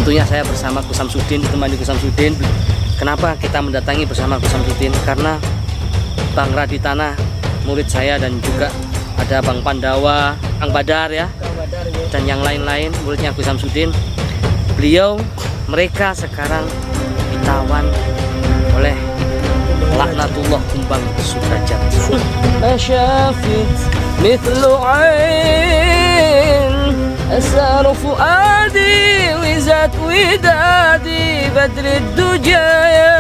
Tentunya saya bersama Gus Samsudin, ditemani Gus Samsudin. Kenapa kita mendatangi bersama Gus Samsudin? Karena Bang Raditana, murid saya, dan juga ada Bang Pandawa, Kang Badar ya, dan yang lain-lain muridnya Gus Samsudin. Mereka sekarang ditawan oleh laknatullah Kumbang Sudrajat. Masyafit mithlu ain asar fuadi wizat widadi badrid duja ya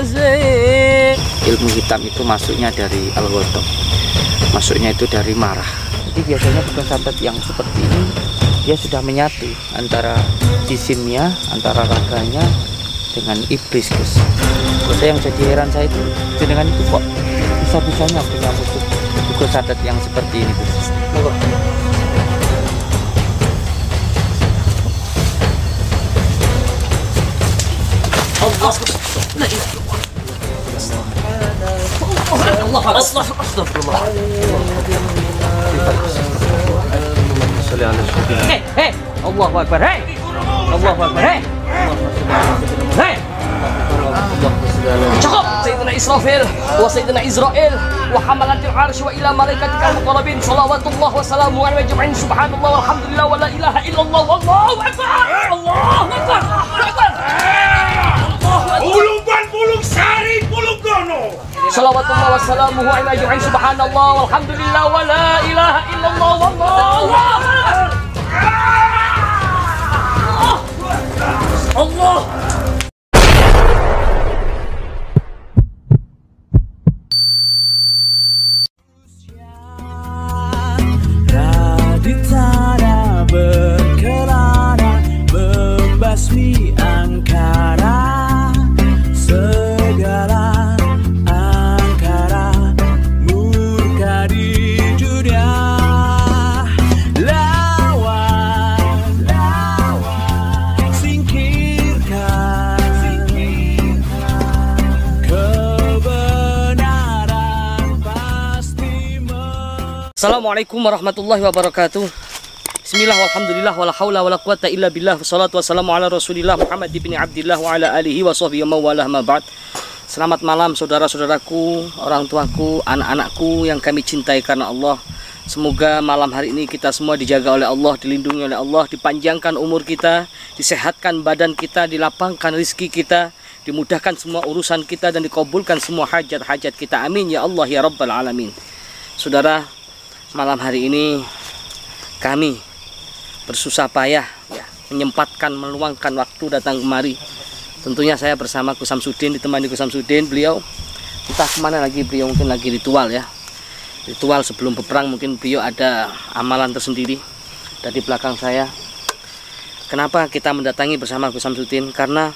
zain. Ilmu hitam itu masuknya dari al-ghadab, masuknya itu dari marah. Jadi biasanya bukan sahabat yang seperti ini, dia sudah menyatu antara jisimnya, antara raganya dengan iblis, Gus. Saya yang jadi heran saya itu, dengan itu kok bisa-bisanya punya musuh buku sadat yang seperti ini, Gus. Allahu Akbar. Allahu Akbar. Cukup Sayyidina Israfil wa Sayyidina Israel wa hamalatil arsh wa ila malaikatikal muqarrabin salawatullah wa salamu alaihi ajma'in subhanallah walhamdulillah wa la ilaha illallah wallahu akbar. Allahu akbar. Ulungban pulung sari pulung gono. Salawatullah wa salamuhu alaihi ajma'in subhanallah walhamdulillah wa la ilaha illallah wallahu akbar. Allah. Raditana berkelana membasmi angkara, segala angkara murka di dunia. Lawan singkirkan kebenaran pasti. Assalamualaikum warahmatullahi wabarakatuh. Bismillah walhamdulillah wala haula wala quwata illa billah. Wassalatu wassalamu ala Rasulillah Muhammad ibni Abdillah wa ala alihi wa sahbihi wa mawalah ma ba'd. Selamat malam saudara-saudaraku, orang tuaku, anak-anakku yang kami cintai karena Allah. Semoga malam hari ini kita semua dijaga oleh Allah, dilindungi oleh Allah, dipanjangkan umur kita, disehatkan badan kita, dilapangkan rizki kita, dimudahkan semua urusan kita, dan dikabulkan semua hajat-hajat kita. Amin ya Allah ya Rabbal Alamin. Saudara, malam hari ini kami bersusah payah ya, menyempatkan, meluangkan waktu datang kemari. Tentunya saya bersama Gus Samsudin, ditemani Gus Samsudin. Beliau entah kemana lagi, beliau mungkin lagi ritual ya, ritual sebelum berperang. Mungkin beliau ada amalan tersendiri. Dari belakang saya, kenapa kita mendatangi bersama Gus Samsudin? Karena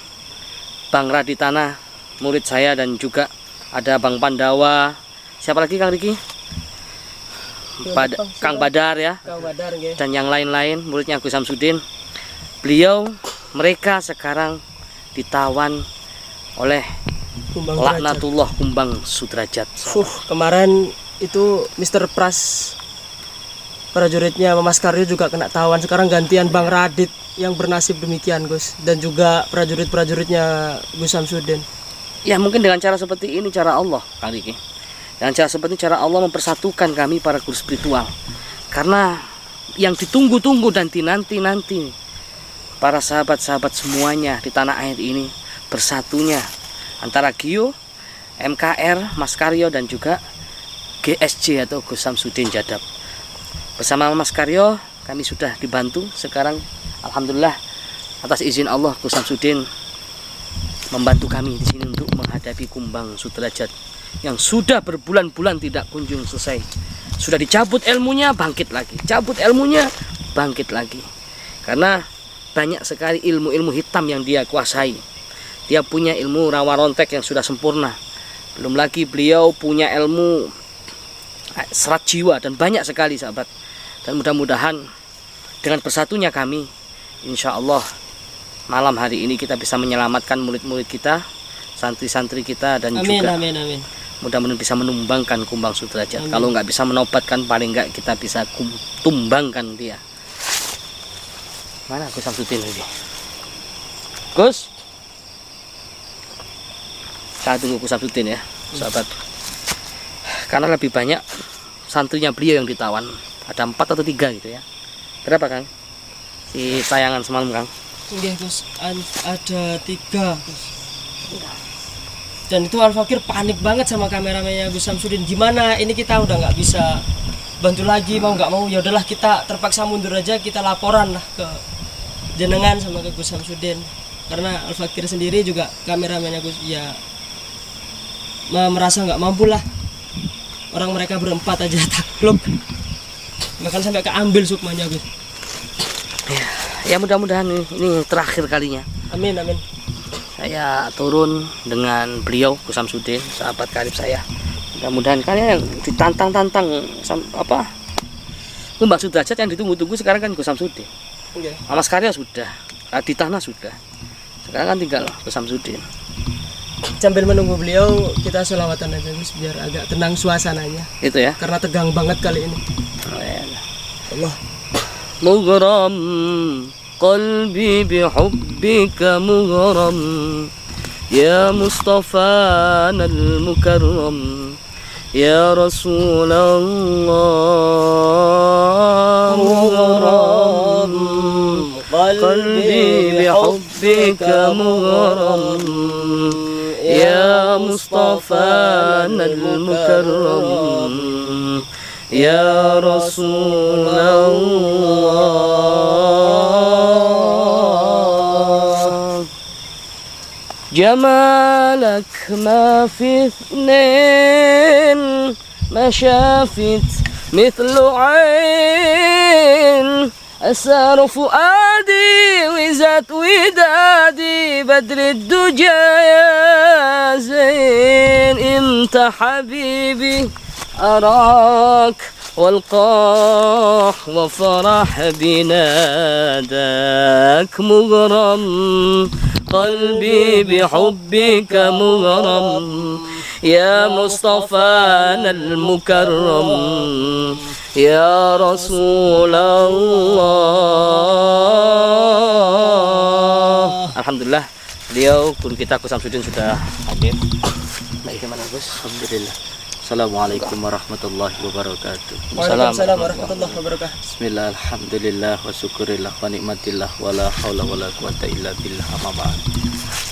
Bang Raditana, murid saya, dan juga ada Bang Pandawa. Siapa lagi, Kang Riki? Kang Badar ya, dan yang lain-lain muridnya Gus Samsudin. Mereka sekarang ditawan oleh laknatullah Kumbang Sudrajat. Kemarin itu Mr. Pras, prajuritnya Mas Karyo juga kena tawan. Sekarang gantian Bang Radit yang bernasib demikian, Gus, dan juga prajurit-prajuritnya Gus Samsudin. Ya mungkin dengan cara seperti ini cara Allah, Kang Riki. Dan cara seperti ini cara Allah mempersatukan kami para guru spiritual. Karena yang ditunggu-tunggu dan dinanti-nanti para sahabat-sahabat semuanya di tanah air ini, bersatunya antara Gio, MKR, Mas Karyo, dan juga GSJ atau Gus Samsudin Jadab. Bersama Mas Karyo kami sudah dibantu sekarang, alhamdulillah, atas izin Allah Gus Samsudin membantu kami di sini untuk menghadapi Kumbang Sudrajat yang sudah berbulan-bulan tidak kunjung selesai. Sudah dicabut ilmunya, bangkit lagi, cabut ilmunya, bangkit lagi. Karena banyak sekali ilmu-ilmu hitam yang dia kuasai. Dia punya ilmu rawa rontek yang sudah sempurna. Belum lagi beliau punya ilmu serat jiwa, dan banyak sekali sahabat. Dan mudah-mudahan dengan bersatunya kami, insya Allah malam hari ini kita bisa menyelamatkan murid-murid kita, santri-santri kita, dan amin, juga amin. Mudah-mudahan bisa menumbangkan Kumbang Sudrajat. Kalau nggak bisa menobatkan, paling nggak kita bisa tumbangkan dia. Mana Gus Samsudin ini? Gus, saya tunggu Gus Samsudin ya, sahabat. Karena lebih banyak santrinya beliau yang ditawan. Ada 4 atau 3 gitu ya. Berapa Kang? Si tayangan semalam Kang? Iya Gus, ada 3 Gus. Dan itu Al Fakir panik banget sama kameramennya Gus Samsudin. Gimana? Ini kita udah nggak bisa bantu lagi, mau nggak mau ya udahlah kita terpaksa mundur aja, kita laporan lah ke jenengan sama ke Gus Samsudin. Karena Al Fakir sendiri juga kameramennya Gus ya merasa nggak mampu lah. Orang mereka berempat aja takluk. Bahkan sampai keambil sukmanya Gus. Ya mudah-mudahan ini terakhir kalinya. Amin amin. Saya turun dengan beliau Gus Samsudin, sahabat karib saya. Mudah-mudahan kalian ditantang-tantang apa? Mbak Sudrajat yang ditunggu-tunggu sekarang kan Gus Samsudin. Oke. Mas Karya sudah, di tanah sudah. Sekarang kan tinggal Gus Samsudin. Sambil menunggu beliau kita sholawatan aja Gus biar agak tenang suasananya. Itu ya. Karena tegang banget kali ini. Allah. مغرم قلبي بحبك مغرم يا مصطفانا المكرم يا رسول الله مغرم قلبي بحبك مغرم يا مصطفانا المكرم يا رسول الله جمالك ما في اثنين ما شافت مثل عين أسار فؤادي وزاد ودادي بدر الدجى يا زين انت حبيبي أراك والقاح وفرح بناداك مغرم قلبي بحبك مغرم يا مصطفانا المكرم يا رسول الله. Alhamdulillah beliau guru kita Gus Samsudin sudah hadir. Baik gimana Gus? Alhamdulillah. Assalamualaikum warahmatullahi wabarakatuh. Waalaikumsalam warahmatullahi wabarakatuh. Bismillah, alhamdulillah, wa syukurillah, wa nikmatillah, wa la hawla wa la quwata illa billah, amma ba'd.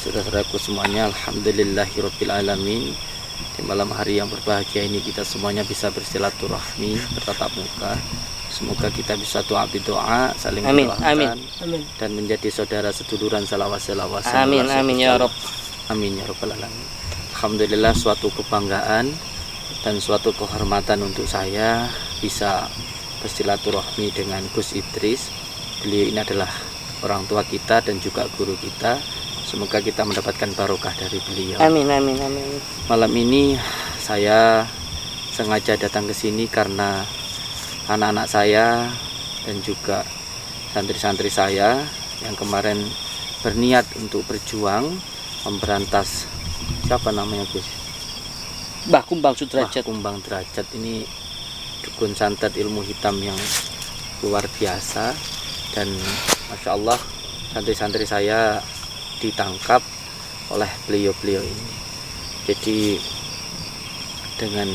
Saudara-saudaraku semuanya, alhamdulillahirabbil alamin. Di malam hari yang berbahagia ini kita semuanya bisa bersilaturahmi, bertatap muka. Semoga kita bisa doa bidoa, saling mendoakan dan menjadi saudara seduluran salawat-salawat. Amin amin ya Rabb. Amin ya rabbal alamin. Alhamdulillah, suatu kebanggaan dan suatu kehormatan untuk saya bisa bersilaturahmi dengan Gus Idris. Beliau ini adalah orang tua kita dan juga guru kita. Semoga kita mendapatkan barokah dari beliau. Amin amin amin. Malam ini saya sengaja datang ke sini karena anak-anak saya dan juga santri-santri saya yang kemarin berniat untuk berjuang memberantas, siapa namanya Gus? Mbah Kumbang Sudrajat. Kumbang Derajat ini dukun santet ilmu hitam yang luar biasa, dan Masya Allah santri-santri saya ditangkap oleh beliau-beliau ini. Jadi dengan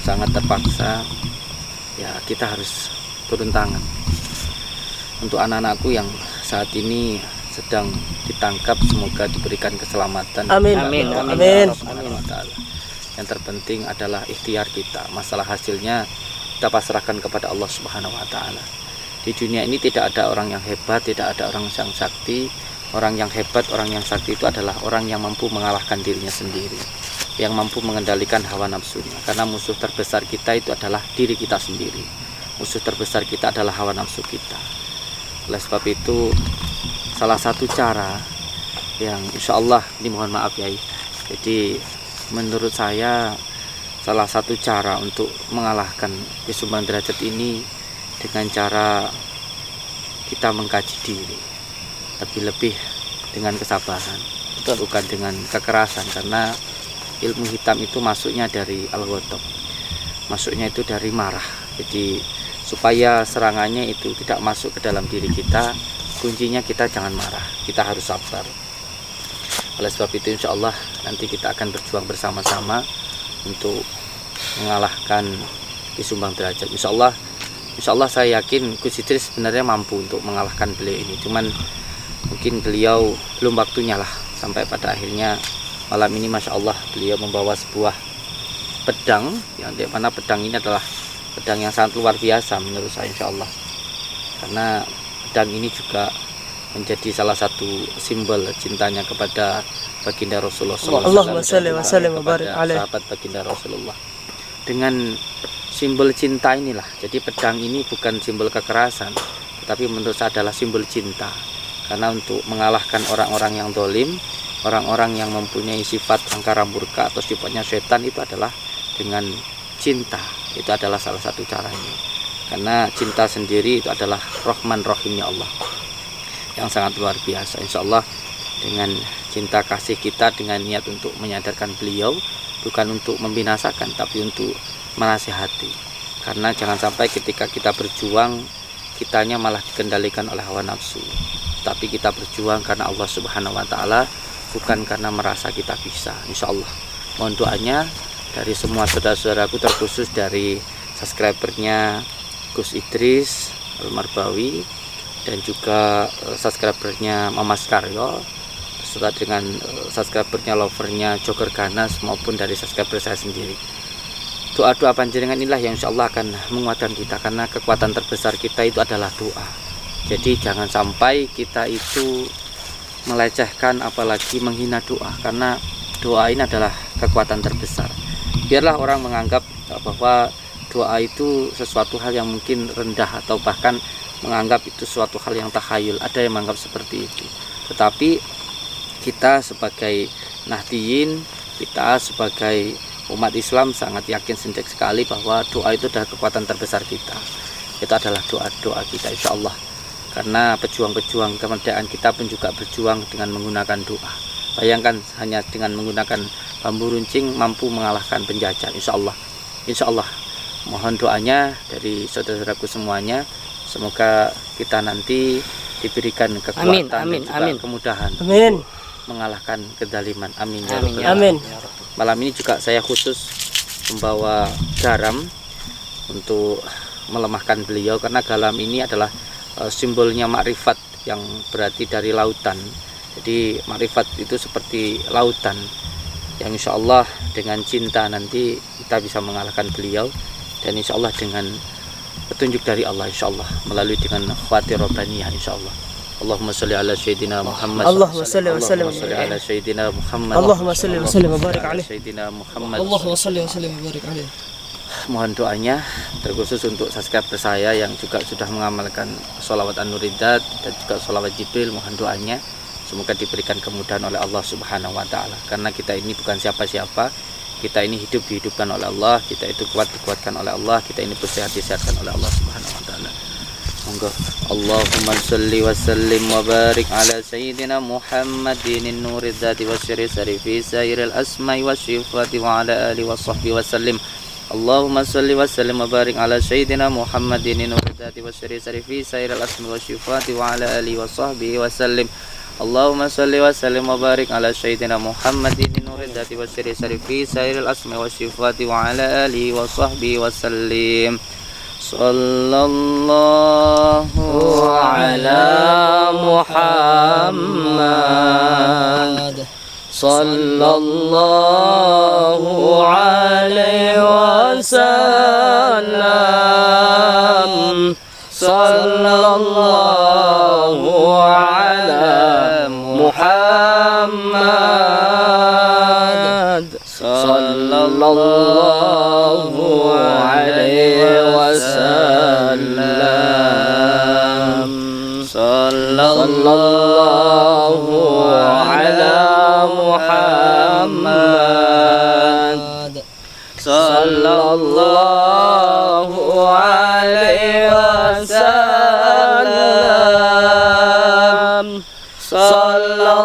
sangat terpaksa ya kita harus turun tangan untuk anak-anakku yang saat ini sedang ditangkap. Semoga diberikan keselamatan. Amin amin amin. Yang terpenting adalah ikhtiar kita. Masalah hasilnya kita pasrahkan kepada Allah Subhanahu wa taala. Di dunia ini tidak ada orang yang hebat, tidak ada orang yang sakti. Orang yang hebat, orang yang sakti itu adalah orang yang mampu mengalahkan dirinya sendiri, yang mampu mengendalikan hawa nafsunya. Karena musuh terbesar kita itu adalah diri kita sendiri. Musuh terbesar kita adalah hawa nafsu kita. Oleh sebab itu, salah satu cara yang insya Allah, ini mohon maaf ya, jadi menurut saya salah satu cara untuk mengalahkan Gus Kumbang Derajat ini dengan cara kita mengkaji diri, lebih-lebih dengan kesabaran, bukan dengan kekerasan. Karena ilmu hitam itu masuknya dari al-ghadab, masuknya itu dari marah. Jadi supaya serangannya itu tidak masuk ke dalam diri kita, kuncinya kita jangan marah, kita harus sabar. Oleh sebab itu insya Allah nanti kita akan berjuang bersama-sama untuk mengalahkan Ki Sumbang Derajat. Insya Allah saya yakin Gus Idris sebenarnya mampu untuk mengalahkan beliau ini. Cuman mungkin beliau belum waktunya lah, sampai pada akhirnya malam ini Masya Allah beliau membawa sebuah pedang, yang dimana pedang ini adalah pedang yang sangat luar biasa menurut saya insya Allah. Karena pedang ini juga menjadi salah satu simbol cintanya kepada baginda Rasulullah SAW, Allahumma shalli wa sallim wa barik kepada alaih. sahabat baginda Rasulullah. Dengan simbol cinta inilah, jadi pedang ini bukan simbol kekerasan, tetapi menurut saya adalah simbol cinta. Karena untuk mengalahkan orang-orang yang dolim, orang-orang yang mempunyai sifat angkara murka atau sifatnya setan, itu adalah dengan cinta. Itu adalah salah satu caranya. Karena cinta sendiri itu adalah Rahman Rahimnya Allah yang sangat luar biasa. Insya Allah dengan cinta kasih kita, dengan niat untuk menyadarkan beliau, bukan untuk membinasakan tapi untuk menasihati. Karena jangan sampai ketika kita berjuang kitanya malah dikendalikan oleh hawa nafsu, tapi kita berjuang karena Allah Subhanahu wa Ta'ala, bukan karena merasa kita bisa. Insya Allah mohon doanya dari semua saudara-saudaraku, terkhusus dari subscribernya Gus Idris Al-Marbawi dan juga subscribernya Mamas Karyo, serta dengan subscribernya, lovernya Joker Ganas, maupun dari subscriber saya sendiri. Doa-doa panjenengan inilah yang insya Allah akan menguatkan kita, karena kekuatan terbesar kita itu adalah doa. Jadi jangan sampai kita itu melecehkan apalagi menghina doa, karena doa ini adalah kekuatan terbesar. Biarlah orang menganggap bahwa doa itu sesuatu hal yang mungkin rendah, atau bahkan menganggap itu suatu hal yang takhayul. Ada yang menganggap seperti itu. Tetapi kita sebagai Nahdiyin, kita sebagai umat Islam sangat yakin sekali bahwa doa itu adalah kekuatan terbesar kita. Itu adalah doa-doa kita insya Allah. Karena pejuang-pejuang kemerdekaan kita pun juga berjuang dengan menggunakan doa. Bayangkan hanya dengan menggunakan bambu runcing mampu mengalahkan penjajah. Insya Allah. Insya Allah. Mohon doanya dari saudara-saudaraku semuanya. Semoga kita nanti diberikan kekuatan dan juga kemudahan Amin. mengalahkan kezaliman. Amin ya Amin, Rabbal ya Amin. Alamin. Malam ini juga saya khusus membawa garam untuk melemahkan beliau, karena garam ini adalah simbolnya makrifat, yang berarti dari lautan. Jadi makrifat itu seperti lautan yang insya Allah dengan cinta nanti kita bisa mengalahkan beliau, dan insya Allah dengan petunjuk dari Allah insya Allah, melalui dengan khawatir Rabbaniyah insya Allah. Allahumma salli ala Sayyidina Muhammad. Allahumma salli wa sallim. Allahumma salli ala Sayyidina Muhammad. Allahumma salli wa sallim wa barik alaih. Sayyidina Muhammad. Allahumma salli wa sallim wa barik alaih. Mohon doanya terkhusus untuk subscriber saya yang juga sudah mengamalkan sholawat An-Nuridat dan juga sholawat Jibril. Mohon doanya semoga diberikan kemudahan oleh Allah Subhanahu wa Ta'ala, karena kita ini bukan siapa-siapa. Kita ini hidup dihidupkan oleh Allah, kita itu kuat dikuatkan oleh Allah, kita ini bersehat disehatkan oleh Allah Subhanahu wa Ta'ala. Monggo. Allahumma sholli wa sallim wa barik ala sayyidina Muhammadin nuridzati wa syarif fi sairil asma'i wa syifati wa ala alihi wa sahbihi wa sallim. Allahumma sholli wa sallim wa barik ala sayyidina Muhammadin nuridzati wa syarif fi sairil asma'i wa syifati wa ala alihi wa sahbihi wa sallim. Allahumma sholli wa sallim wa barik ala sayyidina Muhammadin nuridzati wa syarif fi sairil asma'i wa syifati wa ala alihi wa sahbihi wa sallim. Sallallahu ala Muhammad, sallallahu alaihi wasallam, sallallahu ala Muhammad, sallallahu alaihi wasallam, sallallahu ala Muhammad, sallallahu alaihi wasallam, sallallahu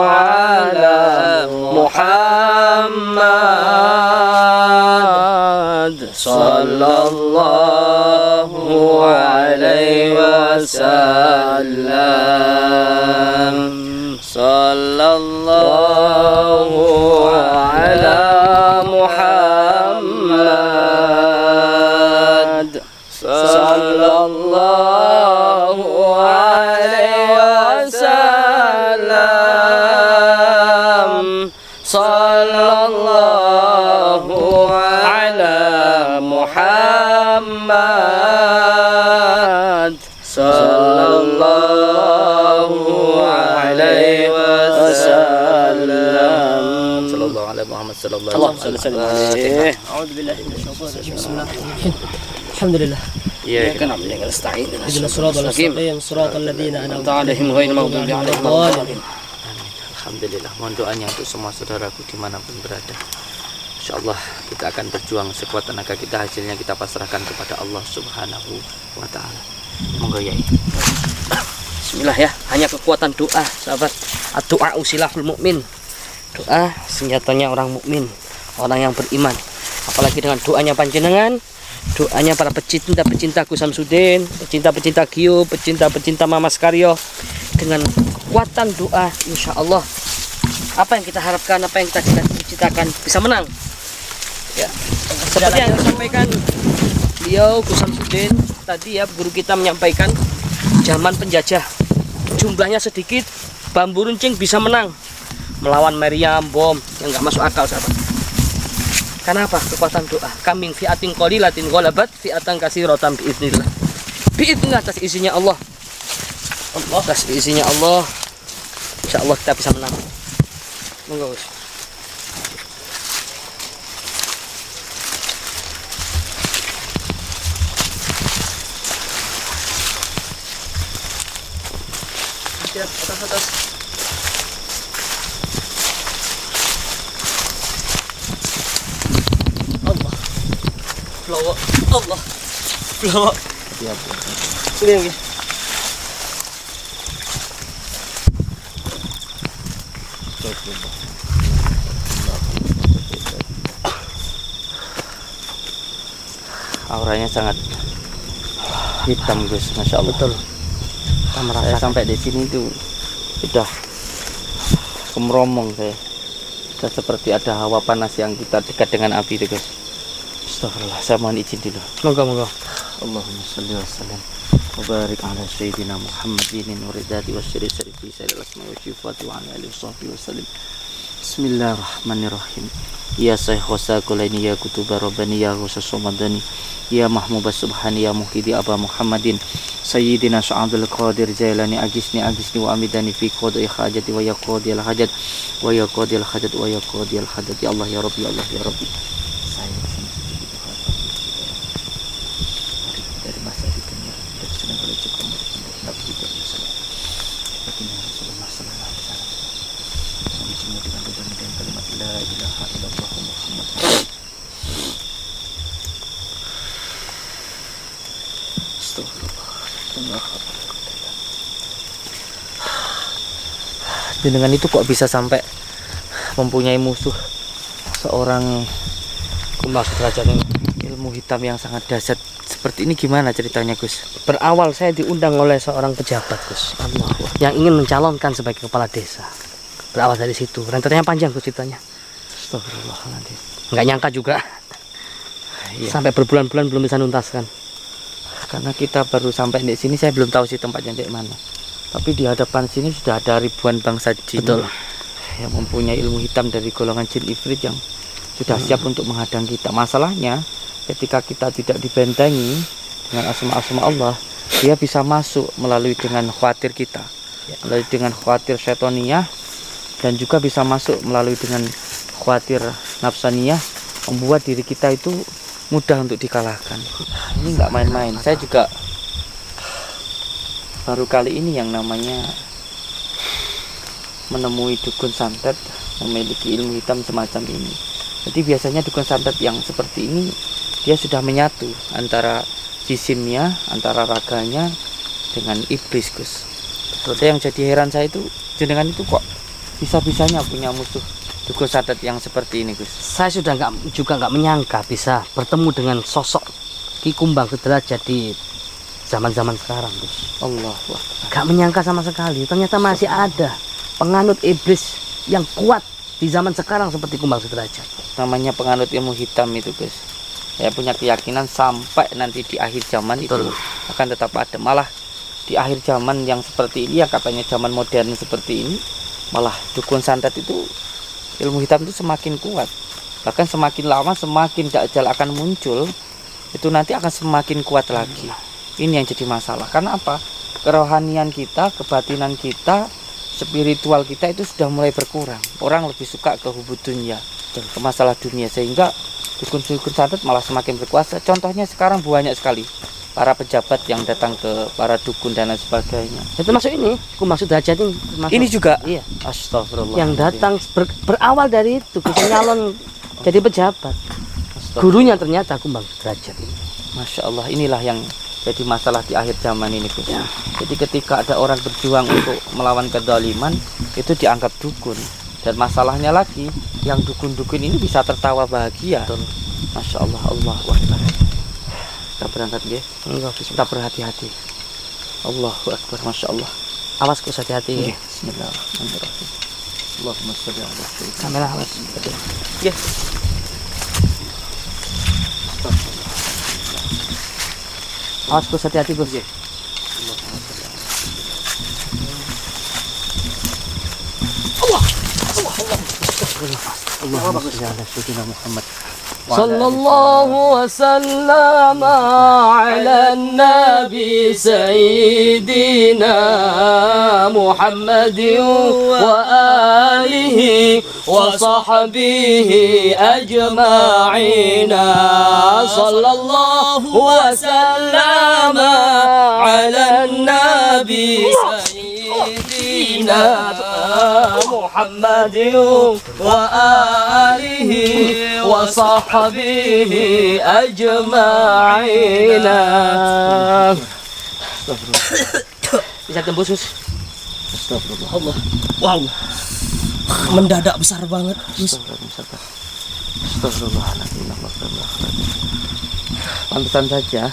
ala Muhammad, sallallahu alaihi wasallam. Sallallahu ala Muhammad. Sallallahu alaihi wasallam. Sallallahu ala Muhammad. Sallallahu alaihi wasallam. Sallallahu alaihi Muhammad sallallahu alaihi wasallam. A'udzu billahi minasyaitonir rajim. Bismillahirrahmanirrahim. Alhamdulillah. Iya. Kan ambil yang nasta'in. Ihdinas siratal mustaqim, siratal ladzina an'amta alaihim ghairil maghdubi alaihim waladdallin. Alhamdulillah, mohon doanya untuk semua saudaraku dimanapun berada. InsyaAllah kita akan berjuang sekuat tenaga kita, hasilnya kita pasrahkan kepada Allah Subhanahu wa Ta'ala. Monggo Yai. Bismillah ya, hanya kekuatan doa, sahabat. Doa usilahul mukmin. Doa senjatanya orang mukmin, orang yang beriman. Apalagi dengan doanya panjenengan, doanya para pecinta-pecinta Gus Samsudin, pecinta-pecinta Gio, pecinta-pecinta Mamas Karyo. Dengan kekuatan doa, insya Allah apa yang kita harapkan, apa yang kita cita-citakan bisa menang. Ya, seperti yang disampaikan beliau Gus Samsudin tadi ya, guru kita menyampaikan zaman penjajah jumlahnya sedikit, bambu runcing bisa menang melawan meriam bom yang nggak masuk akal, sahabat. Karena apa? Kekuatan doa. Kambing fi'atin qalilatin ghalabat fi'atan katsiratan biidznillah. Biidznillah atas izinnya Allah. Atas izinnya Allah. Insyaallah kita bisa menang. Monggo, Gus. Atas. Allah. Allah. Allah. Sini lagi. Auranya sangat hitam, Gus, masya Allah. Betul. Saya sampai di sini tuh sudah kemeromong saya. Sudah seperti ada hawa panas yang kita dekat dengan api itu, Gus. Astagfirullah, saya mohon izin dulu. Monggo. Allahumma shalli wa sallim wa barik ala sayyidina Muhammadin nuridati wa syiri syarifi sayyidil asma'i wa syifati wa ala alihi wa sahbihi wa sallim. Bismillahirrahmanirrahim. Ya Syekh Wasaqulaini ya Kutuba Rabbani ya Ghusus Somadani ya Mahmubas Subhani ya Muhidi Aba Muhammadin Sayyidina Sya'adul Qadir Jailani agisni wa amidani fi qadai hajati wa yaqadil hajat wa yaqadil hajat wa yaqadil hajat. Ya Allah ya Rabbi, ya Allah ya Rabbi. Dari masa di dunia dari senang oleh cukup Nabi kita Baginda Rasulullah sallallahu alaihi wasallam. Kami cuma dengan kalimat la ilaha illallah Muhammad. Dengan itu kok bisa sampai mempunyai musuh seorang ilmu hitam yang sangat dahsyat seperti ini, gimana ceritanya, Gus? Berawal saya diundang oleh seorang pejabat, Gus, yang ingin mencalonkan sebagai kepala desa. Berawal dari situ, rentetannya panjang, Gus, ceritanya. Astagfirullahaladzim. Nggak nyangka juga, Iya. sampai berbulan-bulan belum bisa nuntaskan. Karena kita baru sampai di sini, saya belum tahu sih tempatnya di mana. Tapi di hadapan sini sudah ada ribuan bangsa jin. Betul. Yang mempunyai ilmu hitam dari golongan jin ifrit yang sudah siap untuk menghadang kita. Masalahnya ketika kita tidak dibentengi dengan asma-asma Allah, dia bisa masuk melalui dengan khawatir kita, melalui dengan khawatir syaitoniyah, dan juga bisa masuk melalui dengan khawatir nafsaniyah, membuat diri kita itu mudah untuk dikalahkan. Ini nggak main-main. Saya juga baru kali ini yang namanya menemui dukun santet memiliki ilmu hitam semacam ini. Jadi biasanya dukun santet yang seperti ini dia sudah menyatu antara jisimnya, antara raganya dengan iblis, Gus. Terus yang jadi heran saya itu, jenengan itu kok bisa-bisanya punya musuh dukun santet yang seperti ini, Gus? Saya sudah nggak menyangka bisa bertemu dengan sosok Ki Kumbang Sudrajat di zaman-zaman sekarang, Gus. Allah. Gak menyangka sama sekali. Ternyata masih ada penganut iblis yang kuat di zaman sekarang seperti Kumbang Sudrajat. Namanya penganut ilmu hitam itu, Gus. Saya punya keyakinan sampai nanti di akhir zaman itu akan tetap ada. Malah di akhir zaman yang seperti ini, yang katanya zaman modern seperti ini, malah dukun santet itu, ilmu hitam itu semakin kuat. Bahkan semakin lama semakin dajjal akan muncul, itu nanti akan semakin kuat lagi. Ini yang jadi masalah. Karena apa? Kerohanian kita, kebatinan kita, spiritual kita itu sudah mulai berkurang. Orang lebih suka ke hubud dunia, ke masalah dunia, sehingga dukun-dukun santet malah semakin berkuasa. Contohnya sekarang banyak sekali para pejabat yang datang ke para dukun dan lain sebagainya. Itu masuk ini Kumbang Sudrajat ini. Termasuk. Ini juga. Iya. Astagfirullah. Yang datang berawal dari itu, bisa nyalon jadi pejabat. Gurunya ternyata Kumbang Sudrajat ini. Masya Allah, inilah yang jadi masalah di akhir zaman ini, Gus. Ya. Jadi ketika ada orang berjuang untuk melawan kezaliman, itu dianggap dukun. Dan masalahnya lagi, yang dukun-dukun ini bisa tertawa bahagia. Betul. Masya Allah, Allahu Akbar. Kita berangkat, ya. Kita berhati-hati. Allahu Akbar, Masya Allah. Awas, Gus, hati-hati. Bismillahirrahmanirrahim. Allahumma sholli ala sayyidina. Kamera awas. Ya. Awas, Gus, hati-hati, Gus. Allahumma sholli ala sayyidina Muhammad. Sallallahu wasallam ala nabi sayyidina Muhammadin wa alihi wa sahbihi ajma'ina. Sallallahu wasallam ala nabi sayyidina Muhammadin wa alihi wa sahbihi ajma'ina. Bisa tembus, Gus. Astagfirullah. Allah. Wow. Mendadak besar banget, Gus. Astagfirullahaladzim. Pantesan saja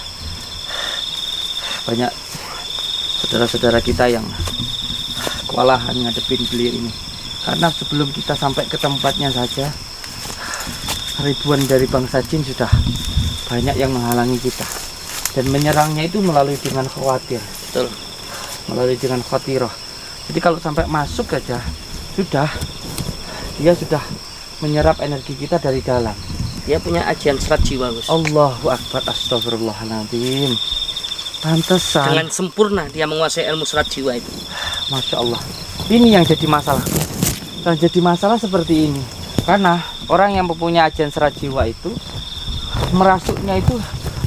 banyak saudara-saudara kita yang kewalahan ngadepin belir ini. Karena sebelum kita sampai ke tempatnya saja, ribuan dari bangsa jin sudah banyak yang menghalangi kita. Dan menyerangnya itu melalui dengan khawatir. Betul. Melalui dengan khawatirah. Jadi kalau sampai masuk aja, dia sudah menyerap energi kita dari dalam. Dia punya ajian serat jiwa, Gus. Allahu Akbar, astagfirullahaladzim. Pantesan. Dengan sempurna dia menguasai ilmu serat jiwa itu. Masya Allah. Ini yang jadi masalah. Dan jadi masalah seperti ini. Karena orang yang mempunyai ajian serat jiwa itu merasuknya itu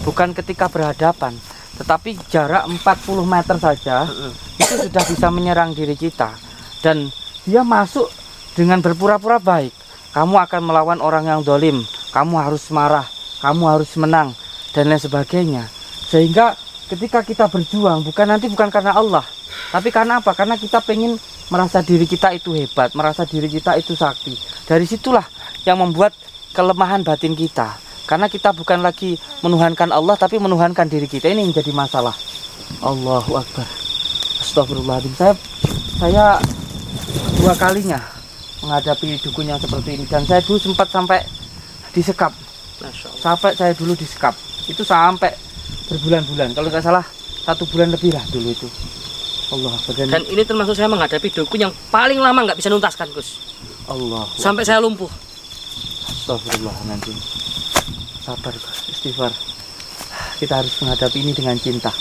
bukan ketika berhadapan, tetapi jarak 40 meter saja itu sudah bisa menyerang diri kita. Dan dia masuk dengan berpura-pura baik. Kamu akan melawan orang yang dolim, kamu harus marah, kamu harus menang, dan lain sebagainya. Sehingga ketika kita berjuang bukan karena Allah, tapi karena apa? Karena kita pengen merasa diri kita itu hebat, merasa diri kita itu sakti. Dari situlah yang membuat kelemahan batin kita. Karena kita bukan lagi menuhankan Allah, tapi menuhankan diri kita. Ini yang jadi masalah. Allahu Akbar. Astagfirullahaladzim. Saya dua kalinya menghadapi dukun yang seperti ini. Dan saya dulu sempat sampai disekap. Sampai saya dulu disekap. Itu sampai berbulan-bulan. Kalau nggak salah 1 bulan lebih lah dulu itu. Allah Akbar. Dan ini termasuk saya menghadapi dukun yang paling lama nggak bisa nuntaskan, Gus. Allah. Sampai saya lumpuh. Astagfirullahaladzim. Sabar, istighfar. Kita harus menghadapi ini dengan cinta.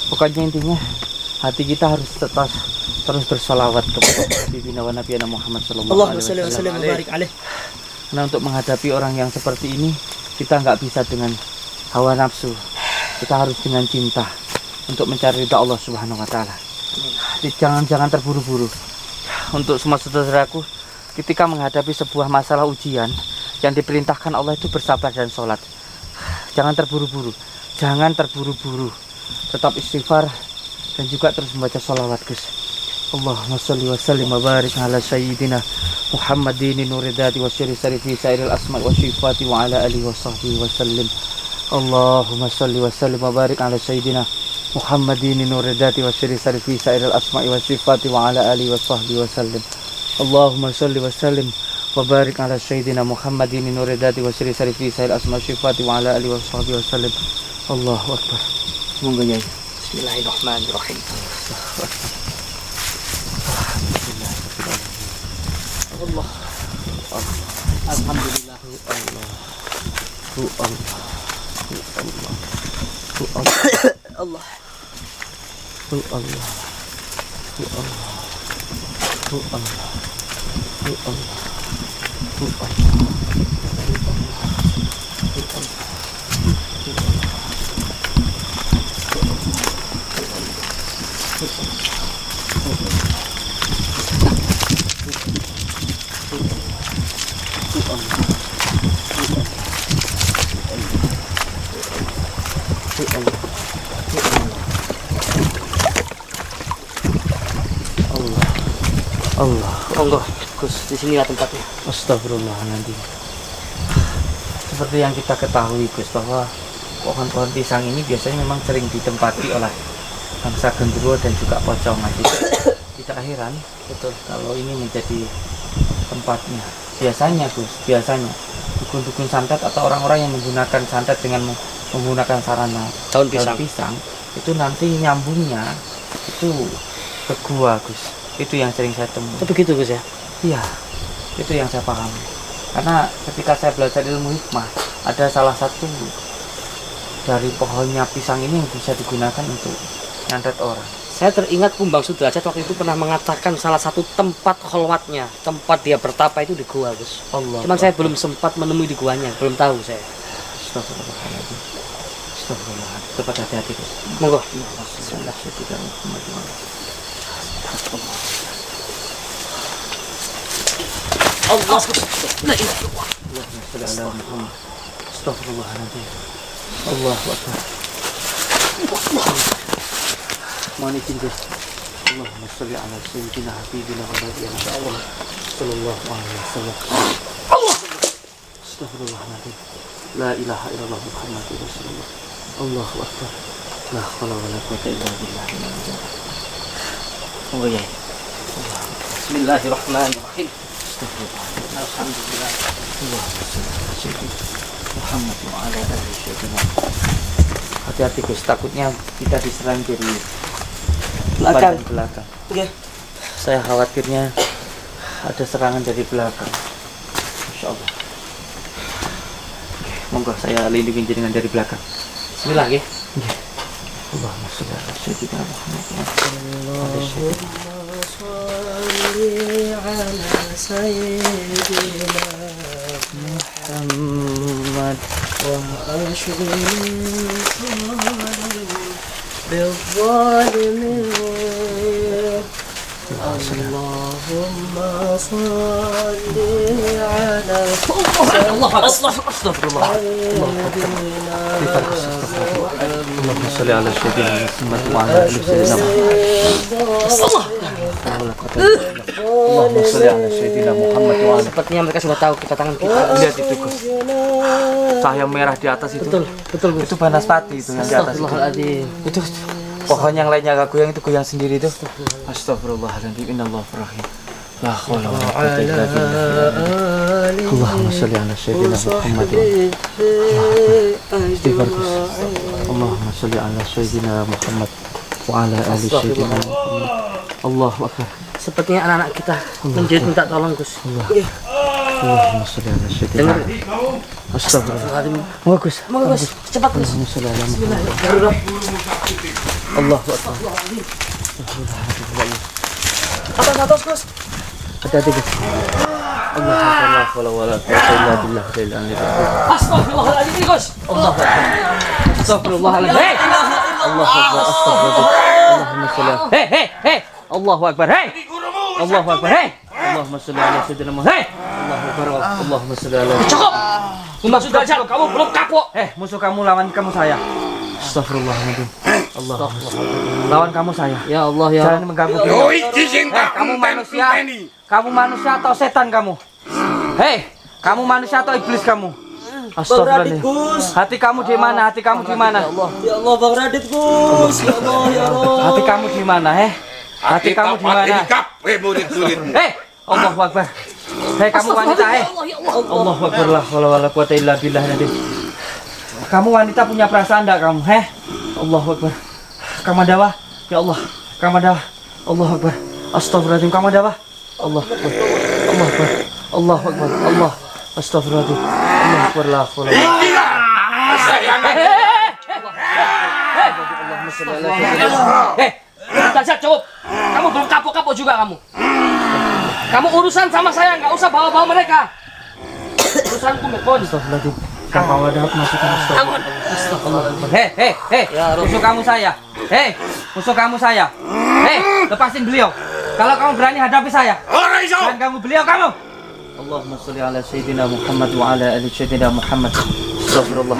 Pokoknya intinya hati kita harus terus bersalawat kepada Nabi Muhammad sallallahu alaihi wasallam. Karena untuk menghadapi orang yang seperti ini kita nggak bisa dengan hawa nafsu. Kita harus dengan cinta untuk mencari ridha Allah Subhanahu wa taala. Jangan terburu-buru. Untuk semua saudaraku, ketika menghadapi sebuah masalah ujian, yang diperintahkan Allah itu bersabar dan sholat. Jangan terburu-buru. Tetap istighfar dan juga terus membaca sholawat, Gus. Allahumma sholli wa sallim wa barik ala sayyidina Muhammadin nuridati wa syari sarifi sairil asma wa syifati wa ala alihi wa sahbihi wa sallim. Allahumma salli wa sallim wa barik ala sayyidina Muhammadin nuridati wa syari sarifi sairil asma wa syifati wa ala alihi wa sahbihi wa sallim. Allahumma salli wa sallim wa barik ala sayyidina Muhammadin nuridati wa syari sarifi sairil asma wa syifati wa ala alihi wa sahbihi wa sallim. Allahu akbar. Semoga ya. Bismillahirrahmanirrahim. Allah. Alhamdulillah. Allah. Allah. Allah. Monggo, Gus, di sinilah tempatnya. Astagfirullahaladzim. Seperti yang kita ketahui, Gus, bahwa pohon-pohon pisang ini biasanya memang sering ditempati oleh bangsa genderuwo dan juga pocong. Tidak heran, betul, kalau ini menjadi tempatnya. Biasanya, Gus, dukun-dukun santet atau orang-orang yang menggunakan santet dengan menggunakan sarana Daun daun pisang itu nanti nyambungnya itu ke gua, Gus. Itu yang sering saya temui. Itu begitu, Gus ya? Iya, itu yang saya pahami. Karena ketika saya belajar ilmu hikmah, ada salah satu dari pohonnya pisang ini yang bisa digunakan untuk nyantet orang. Saya teringat Kumbang Sudrajat waktu itu pernah mengatakan salah satu tempat kholwatnya, tempat dia bertapa itu di gua, Gus. Allah. Cuman saya belum sempat menemui di guanya, belum tahu saya. Astagfirullahaladzim. Astagfirullahaladzim. Cepat hati-hati, Gus. Monggo. Bismillah, saya tidak mau. Allah. La ilaha illallah. Astagfirullahaladzim. Allahu akbar. Mohon izin, Gus. Allahumma sholli ala sayyidina habibina wa nabiyina Allah sallallahu alaihi wasallam. Allah. Astagfirullahaladzim. La ilaha illallah Muhammadur Rasulullah. Allahu akbar. La haula wa la quwwata illa billah. Monggo ya. Bismillahirrahmanirrahim. Alhamdulillah. Allahumma sholli ala sayyidina Muhammad wa ala alihi sayyidina. Hati-hati, Gus, takutnya kita diserang dari Belakang. belakang. Oke. Saya khawatirnya ada serangan dari belakang. Insya Allah. Monggo saya lindungi jenengan dari belakang. Bismillah nggih. Allahumma sholli ala sayyidina Muhammad wa ala alihi sayyidina. Muhammad Allahumma salli ala Astagfirullah. Allahumma sholli ala sayyidina Muhammad wa ala alihi sayyidina Allahumma sholli ala sayyidina Muhammad wa ala. Sepertinya mereka sudah tahu kedatangan kita. Lihat itu, Gus. Cahaya merah di atas itu. Betul, Gus. Itu banaspati itu yang di atas itu. Astagfirullahaladzim. Itu pohon yang lainnya agak goyang, itu goyang sendiri itu. Astagfirullahaladzim. Innallahu rahim. La haula wa la quwwata illa billah. Allahumma sholli ala sayyidina Muhammad. Istighfar, Gus. Allahumma sholli ala sayyidina Muhammad wa ala ali sayyidina Muhammad. Allahu akbar. Sepertinya anak-anak kita menjerit minta tolong, Gus. Allahumma sholli ala sayyidina. Dengar. Astagfirullahaladzim. Monggo, Gus. Monggo, Gus. Cepat, Gus. Allahumma sholli ala Muhammad. Allahu akbar. atas Gus. Hati-hati, Gus. Allahu akbar. Wala quwwata illa billah. Astagfirullahaladzim, Gus. Allahu akbar. Astagfirullahaladzim. Hei! Allahu akbar. Astagfirullah. Allahumma sholli ala. Hei! Allahu akbar. Hei! Allahu akbar. Hei! Allahumma sholli ala sayyidina Muhammad. Hei! Allahu akbar. Allahumma sholli ala. Cukup. Kumbang Sudrajat, kamu belum kapok. Musuh kamu lawan kamu saya. Astagfirullahaladzim. Allah. Lawan kamu saya. Ya Allah ya. Jangan mengganggu beliau. Yo iki sing Kamu manusia. Kamu manusia atau setan kamu? Hei, kamu manusia atau iblis kamu? Astagfirullahaladzim. Hati kamu di mana? Hati kamu di mana? Ya Allah Bang Radit Gus. Ya Allah ya Allah. Hati kamu di mana? Hati kamu di mana? Kabeh murid-murid. Allahu Akbar. Hei kamu wanita, Allahu Akbar lah, wala quwata illa billah nanti. Kamu wanita punya perasaan enggak kamu? Allahu Akbar. Kamadawa, ya Allah. Kamadawa. Allahu Akbar. Astagfirullahaladzim. Kamadawa. Allahu Akbar. Allahu Akbar. Allahu Akbar. Allah. Astagfirullahaladzim. Allahu Akbar lah. Ustazah cukup. Kamu belum kapok-kapok juga kamu. Kamu urusan sama saya, nggak usah bawa-bawa mereka. Urusanku Mekon. Astagfirullahaladzim. Kamu ada masukkan astagfirullah. Hei, musuh kamu saya. Musuh kamu saya. Lepasin beliau. Kalau kamu berani hadapi saya, jangan ganggu beliau kamu. Allahumma sholli ala sayyidina Muhammad wa ala ali sayyidina Muhammad. Astagfirullah.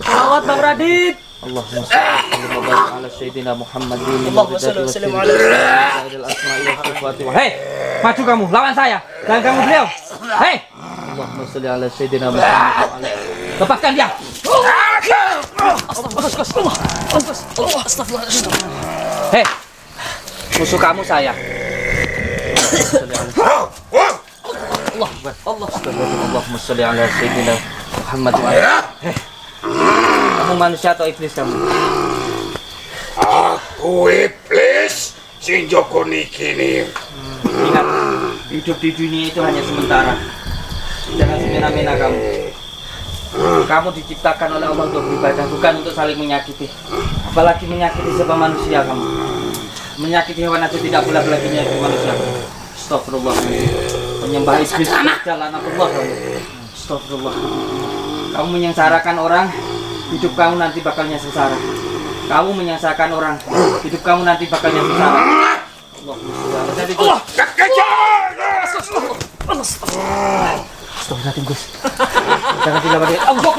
Salawat Bang Radit. Allahumma sholli ala sayyidina Muhammad. Allahumma sholli wa sallim ala sayyidina. Hei, maju kamu, lawan saya. Jangan ganggu beliau. Allahumma sholli ala sayyidina Muhammad. Lepaskan dia. Hei, musuh kamu saya. Allahumma sholli ala sayyidina Muhammad. Kamu manusia atau iblis kamu? Aku iblis sing Joko niki nih. Ingat, hidup di dunia itu hanya sementara. Jangan semena-mena kamu. Kamu diciptakan oleh Allah untuk beribadah, bukan untuk saling menyakiti. Apalagi menyakiti siapa manusia kamu. Menyakiti hewan aja tidak boleh lagi menyakiti manusia. Astagfirullah. Menyembah iblis jalan Allah kamu. Astagfirullah. Kamu menyengsarakan orang, hidup kamu nanti bakalnya sengsara. Kamu menyengsarakan orang, hidup kamu nanti bakalnya sengsara. Allah. Astagfirullahaladzim Gus. Jangan dilawan dia. Allah.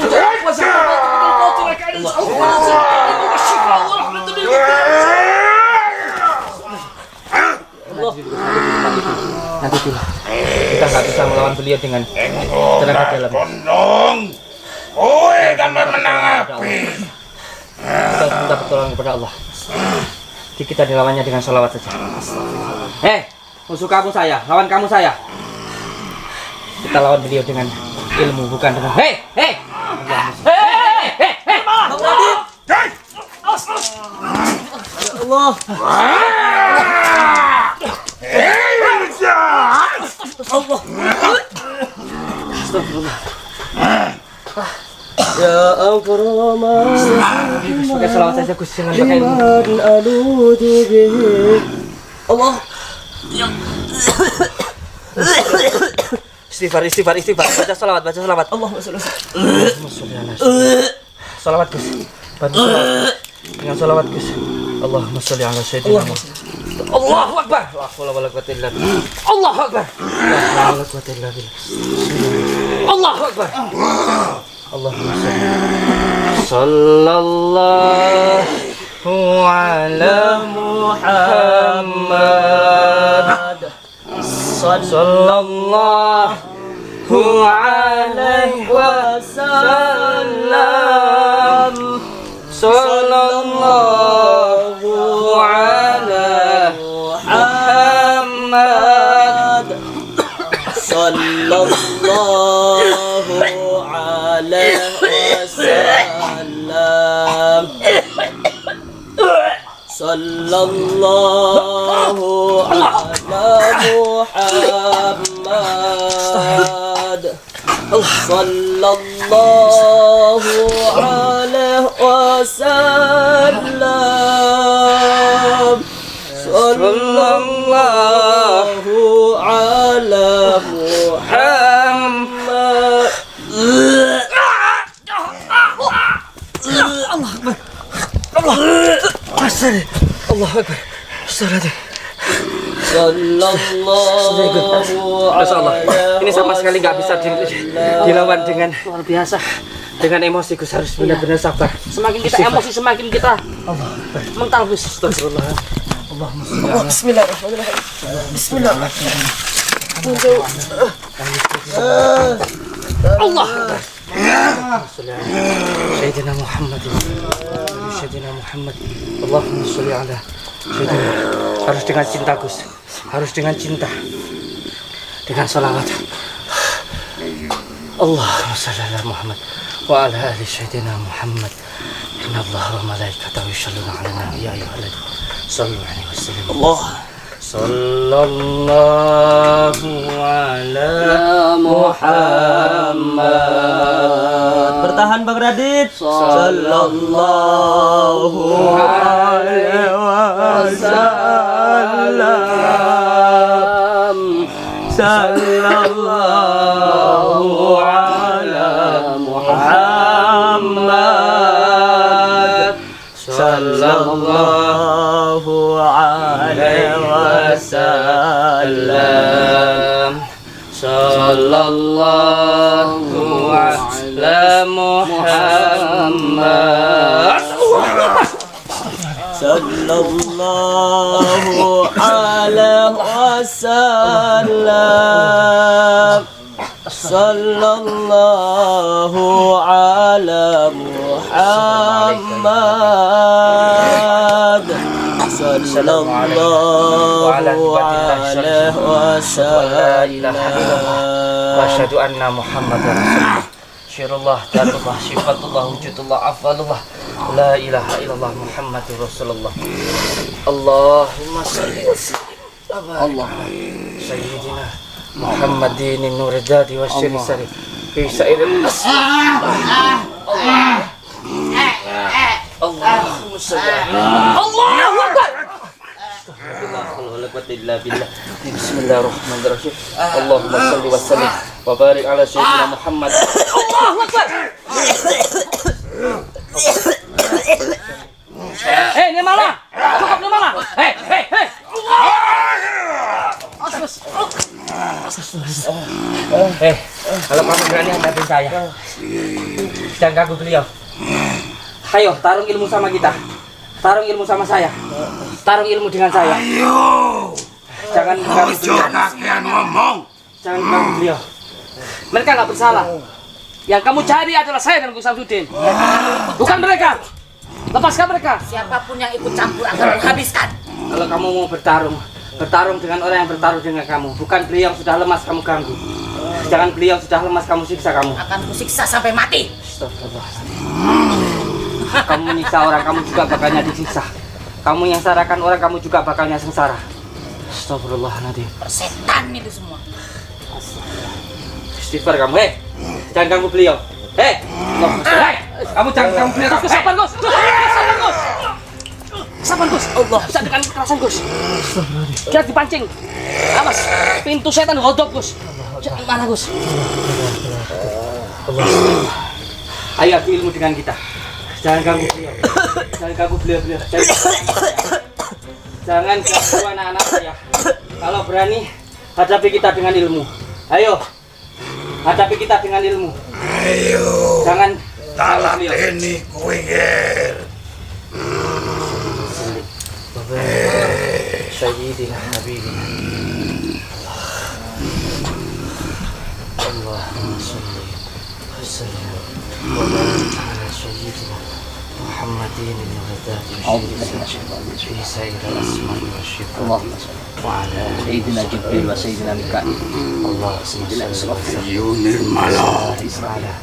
Nanti dulu. Kita nggak bisa melawan beliau dengan tenaga dalam. Kondong. Kan menang api. Kita minta pertolongan kepada Allah. Jadi kita dilawannya dengan sholawat saja. Musuh kamu saya, lawan kamu saya. Kita lawan beliau dengan ilmu, bukan dengan Allah. Allah. Astagfirullah. Ya akrama Pakai salawat saja Gus, jangan pakai ilmu. Allah. Istighfar. Baca salawat. Allah masalah. Salawat Gus. Bantu salawat. Dengan salawat Gus. Allahumma sholli ala sayyidina Muhammad. Allahu Akbar. La haula wala quwwata illa billah. Allahu Akbar. La haula wala quwwata illa billah. Allahu Akbar. Allahumma sallallahu ala Muhammad. Sallallahu alaihi wasallam. Sallallahu ala Muhammad. Sallallahu alaihi wasallam. Sallallahu ala Muhammad. Sallallahu alaihi wasallam. Sallallahu ala Muhammad. Allah Akbar. Astagfirullah. Sallallahu Masya Allah. Ini sama sekali nggak bisa dilawan dengan Luar biasa. Dengan emosi Gus harus benar-benar sabar. Semakin kita emosi semakin kita mental Gus. Astagfirullah. Bismillahirrahmanirrahim. Bismillahirrahmanirrahim. Allah. Sayyidina Muhammad. Sayyidina Muhammad. Allahumma sholli ala Sayyidina. Harus dengan cinta Gus. Harus dengan cinta. Dengan salawat. Allahumma sholli ala Muhammad wa ala ali Sayyidina Muhammad. Inna Allah wa malaikatahu yusholluna ala nabi ya ayyuhalladzina shallu alaihi wasallam. Allah sallallahu ala Muhammad. Bertahan Bang Radit. Sallallahu alaihi wasallam. Sallallahu ala Muhammad. Sallallahu alaihi wasallam. Sallallahu ala Muhammad. Sallallahu alaihi wasallam. Sallallahu ala Muhammad. Sallallahu alaihi wasallam. Wa asyhadu anna Muhammadar Rasulullah. Syirullah, darullah, syifatullah, wujudullah, afalullah. La ilaha illallah Muhammadur Rasulullah. Allahumma shalli wa sallim. Allah Sayyidina Muhammadin nuridati wa syirisari fi sa'iril Allahumma shalli Allahu Akbar. Bismillahirrahmanirrahim. Allahumma shalli wa sallim wa barik ala sayyidina Muhammad. Allahu Akbar. Ini malah. Cukup ini malah. Hei. Kalau kamu berani hadapin saya, jangan ganggu beliau. Ayo, tarung ilmu sama kita. Tarung ilmu sama saya. Tarung ilmu dengan saya. Ayo. Jangan ganggu beliau. Jangan ngomong. Jangan ganggu beliau. Mereka nggak bersalah. Yang kamu cari adalah saya dan Gus Samsudin. Bukan mereka. Lepaskan mereka. Siapapun yang ikut campur akan menghabiskan. Kalau kamu mau bertarung dengan orang yang bertarung dengan kamu. Bukan beliau sudah lemas kamu ganggu. Jangan beliau sudah lemas kamu siksa kamu. Akan kusiksa sampai mati. Astagfirullahaladzim. Kamu menyiksa orang, kamu juga bakalnya disiksa. Kamu yang sarakan orang, kamu juga bakalnya sengsara. Astagfirullahaladzim. Persetan itu semua. Istighfar kamu, jangan ganggu beliau. Kamu jangan ganggu beliau. Sabar Gus. Sabar Gus. Allah. Bisa dengan kekerasan Gus. Kita dipancing. Awas. Pintu setan godok Gus. Jangan mana Gus. Ayo adu ilmu dengan kita. Jangan ganggu beliau. Jangan ganggu beliau. Jangan ganggu anak-anak saya. Kalau berani hadapi kita dengan ilmu. Ayo. Hadapi kita dengan ilmu. Ayo. Jangan Talak ini kuingir. Sayyidina Habibina. Allahumma salli wa sallim wa barik ala sayyidina Muhammadin al-Ghadati wa fi sa'ir al-asma'i wa shifa wa ala Sayyidina Jibril wa Sayyidina Mikail. Allahumma salli wa sallim Yunil malah.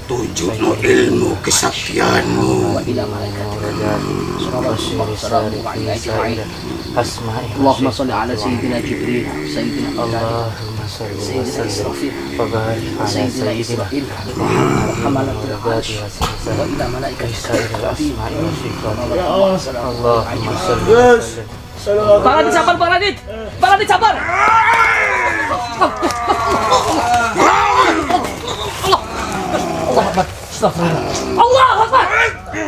Tunjukno ilmu kesaktianmu. Allahumma sholli ala Sayyidina Jibril, Sayyidina Allahumma salli wa sallim wa barik ala Sayyidina sayyidina Israil, Muhammad al-Ghadati wa fi sa'ir al-asma'i wa shifa. Allahumma salli wa sallim. Bang Radit sabar, Bang Radit. Bang Radit sabar. Allahu Akbar.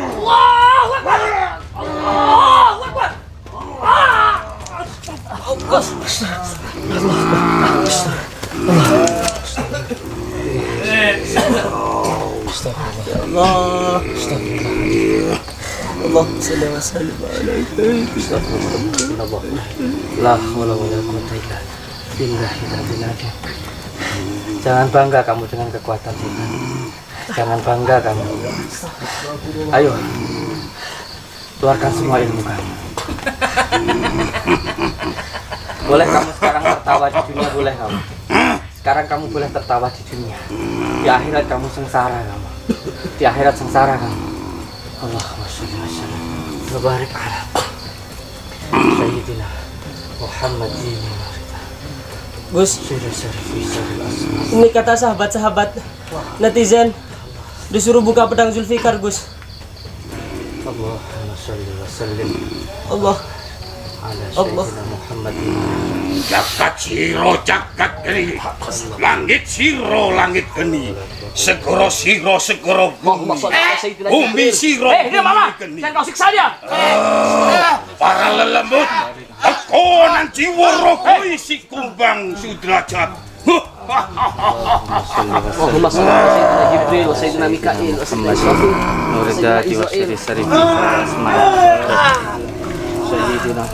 Allahu Akbar. Allahu Akbar. Allah. Allah salli wa sallim ala La haula wala quwwata illa billah. Jangan bangga kamu dengan kekuatan setan. Jangan bangga kamu. Ayo, keluarkan semua ilmu kamu. Boleh kamu sekarang tertawa di dunia, boleh kamu. Sekarang kamu boleh tertawa di dunia. Di akhirat kamu sengsara kamu. Di akhirat sengsara kamu. Allahumma sholli wa sallim wa barik ala Sayyidina Muhammadin. Gus, ini kata sahabat-sahabat netizen disuruh buka pedang Zulfikar, Gus. Allahumma sholli wa sallim Allah ala Sayyidina Muhammadin. Jagat siro jagat geni, langit siro langit geni, segoro siro segoro bumi, bumi siro bumi geni. Jangan kau siksa dia. Para lelembut, tekonan jiwa koi si kumbang sudrajat. Allahumma shalli ala sayyidina Jibril wa sayyidina Mikail wa sayyidina Israfil Nuridati wa syiri syarifi Sayyidina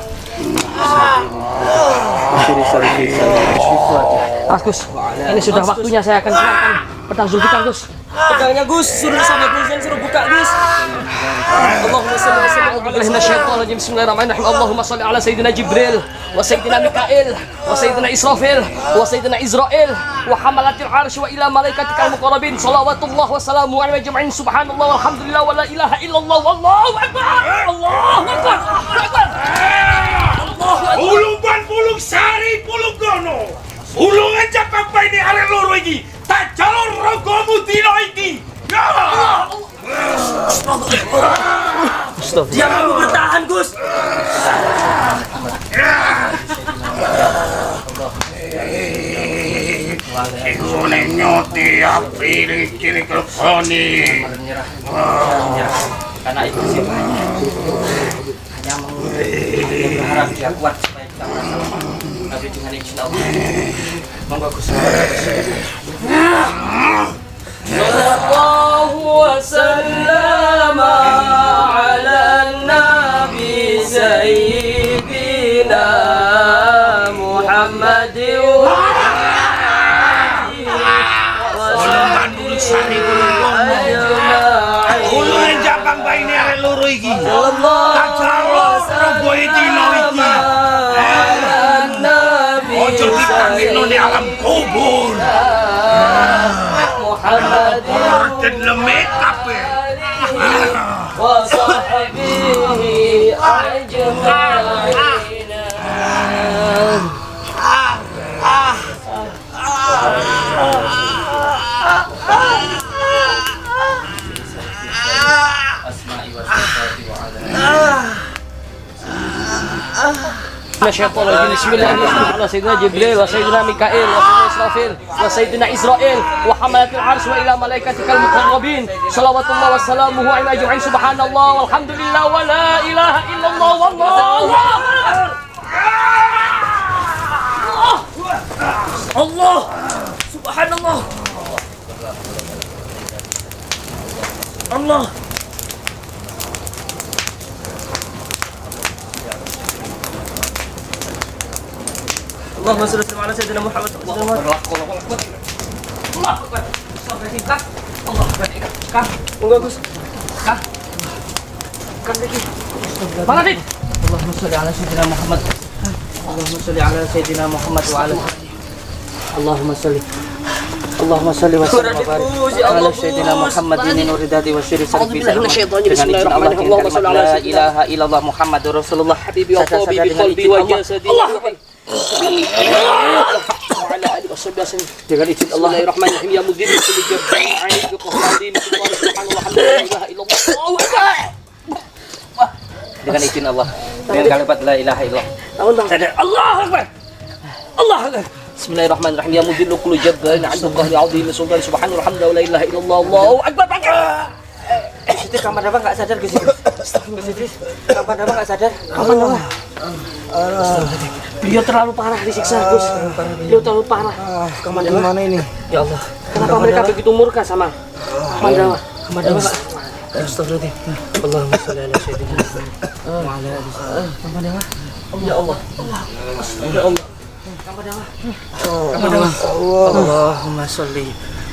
Mas Gus, ini sudah waktunya saya akan keluarkan pedang Zulfikar, Gus. Pedangnya, Gus, suruh sahabat netizen suruh buka, Gus. Allahumma shalli wa sallim ala Bismillahirrahmanirrahim. Allahumma shalli ala sayyidina Jibril wa sayyidina Mikail wa sayyidina Israfil wa sayyidina Izrail wa hamalatil arsy wa ila malaikatikal muqarrabin. Shalawatullah wa salamu alaihi ajma'in. Subhanallah walhamdulillah wa la ilaha illallah wallahu akbar. Allahu akbar. Ulung ban pulung sari pulung gono, ulung aja papai ini are loro iki, tak jalur rogomu dino iki. Ya Dia mau bertahan, Gus. Ikune nyoti api kiri kelponi. karena itu sifatnya hanya berharap dia kuat supaya kita masalah. Tapi dengan izin Allah, monggo Gus. Sallallahu wa sallama ala nabi sayyidina Muhammad Ulun jabang bayi ni arek loro iki. Tak jaro rogo dino iki. Ojo ditangino di alam kubur. Dan lemit kabeh. wa sahbihi ajma'in. Bismillahirrahmanirrahim. Wa sayyidina Jibril wa sayyidina Mikail wa sayyidina Israfil wa sayyidina Izrail wa hamalatil arsy wa ila malaikatikal muqarrabin. Shalawatullah wa salamuhu ala ajma'in. Subhanallah walhamdulillah wa la ilaha illallah wallahu akbar. Allah subhanallah. Allah. Allahumma shalli ala sayyidina Muhammad. Enggak, Gus. Mana Dit? Allahumma sholli ala sayyidina Muhammad. Allahumma sholli ala sayyidina Muhammad wa ala Allahumma sholli wa sallim wa barik ala sayyidina Muhammadin nuridati wa syiri syarifi. Dengan izin Allah, kalimat la ilaha illallah Muhammadur Rasulullah. Habibi wa tabibi qalbi wa jasadi. Dengan izin Allah. Bismillahirrahmanirrahim. Ya mudhir kulli jabbarin 'aid bi qahdin subhanallah la ilaha illallah. Dengan izin Allah, dengan kalimat la ilaha illallah. Allah akbar. Allah akbar. Bismillahirrahmanirrahim. Ya mudhillu kulli jabbarin 'inda qahri 'azim sultan subhanallah la ilaha illallah. Allahu akbar. Siti kamar apa enggak sadar Gus? Siti kamar apa enggak sadar? Aman. Beliau terlalu parah disiksa, Gus. Beliau terlalu parah. Kamar di mana ini? Ya Allah. Kenapa mereka begitu murka sama Kemandawa. Astagfirullahaladzim. Allahumma sholli ala sayyidina Muhammad wa ala ali sayyidina. Ya Allah. Ya Allah. Allahumma sholli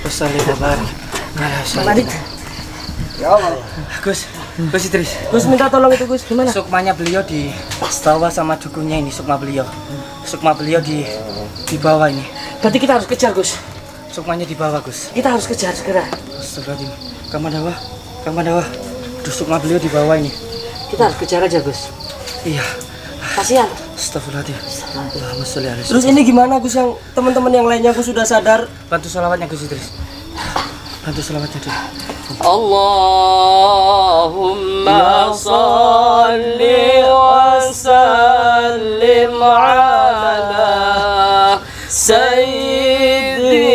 wa sallim wa barik ala sayyidina. Ya Allah. Gus Idris. Gus minta tolong itu Gus, gimana? Sukmanya beliau di bawah sama dukunnya ini, sukma beliau. Sukma beliau di bawah ini. Berarti kita harus kejar, Gus. Sukmanya di bawah, Gus. Kita harus kejar segera. Astagfirullahaladzim. Kang Pandawa. Sukma beliau di bawah ini. Kita harus kejar aja, Gus. Iya. Kasihan. Astagfirullahaladzim. Allahumma sholli ala Terus ini gimana Gus, yang teman-teman yang lainnya Gus sudah sadar? Bantu sholawatnya Gus Idris. Bantu sholawatnya dulu. Allahumma salli wa sallim ala sayyidi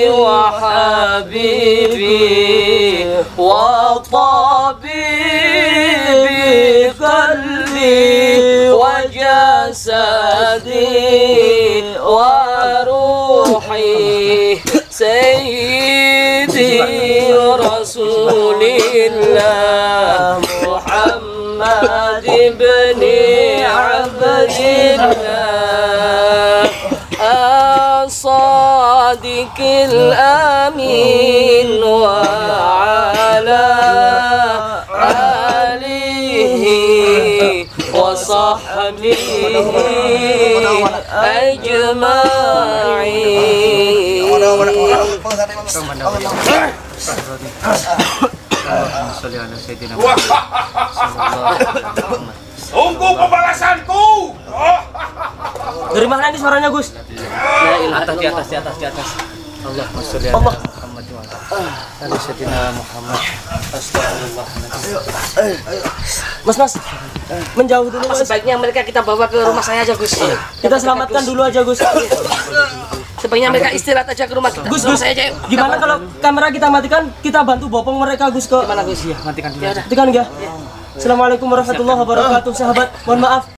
wa habibi wa tabibi qalbi wa jasadi wa ruhi sayyidi rasulillah Muhammad ibn Abdillah as-sadiq al-amin wa ala alihi wa sahbihi ajma'in. Tunggu pembalasanku. Dari mana ini suaranya Gus? Di atas. Allahumma sholli ala Muhammad wa ala sayyidina Muhammad. Astagfirullah. Mas, menjauh dulu Mas. Sebaiknya mereka kita bawa ke rumah saya aja, Gus. Kita selamatkan dulu aja Gus. Sebaiknya mereka istirahat aja ke rumah kita. Gus, saya aja. gimana kalau kamera kita matikan, kita bantu bopong mereka Gus ke Gimana, Gus? Iya, matikan dulu. matikan ya? Assalamualaikum warahmatullahi wabarakatuh, sahabat. Mohon maaf